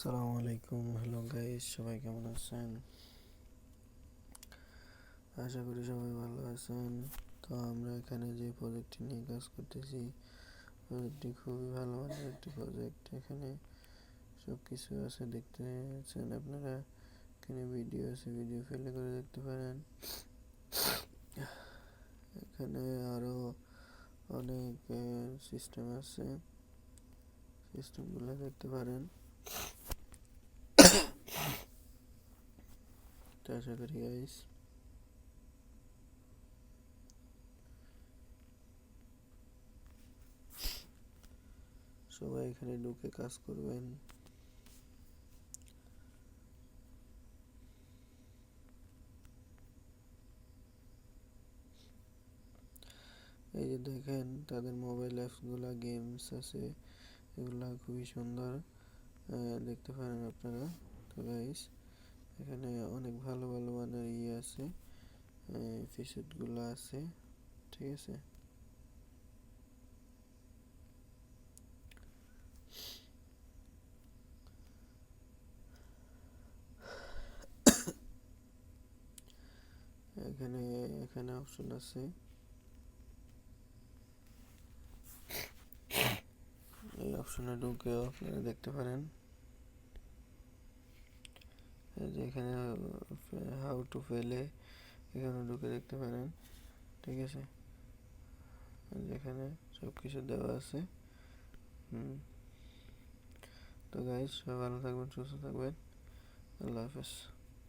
আসসালামু আলাইকুম। Hello guys, সবাই কেমন আছেন? আশা করি সবাই ভালো আছেন। তো আমরা এখানে যে প্রজেক্টটি নিয়ে কাজ করতেছি, প্রজেক্টটি খুবই ভালো মানের একটি প্রজেক্ট। এখানে সব কিছু আছে, দেখতে পাচ্ছেন আপনারা। এখানে ভিডিও আছে, ভিডিও প্লে করে দেখতে পারেন। এখানে আরো অনেক সিস্টেম আছে, সিস্টেমগুলো দেখতে পারেন। তো আশা করি গাইস সবাই এখানে ঢুকে কাজ করবেন। এই যে দেখেন, তাদের মোবাইল অ্যাপসগুলা, গেমস আছে, এগুলা খুবই সুন্দর, দেখতে পারেন আপনারা। তো গাইস, এখানে অনেক ভালো ভালো মানের আছে, ফিচারগুলো আছে, ঠিক আছে। এখানে এখানে অপশন আছে, এই অপশনে ঢুকেও আপনারা দেখতে পারেন। এই যে এখানে হাউ টু ফেলে, এখানে ঢুকে দেখতে পারেন, ঠিক আছে। যেখানে সব কিছু দেওয়া আছে। তো গাইস, সবাই ভালো থাকবেন, সুস্থ থাকবেন। আল্লাহ হাফেজ।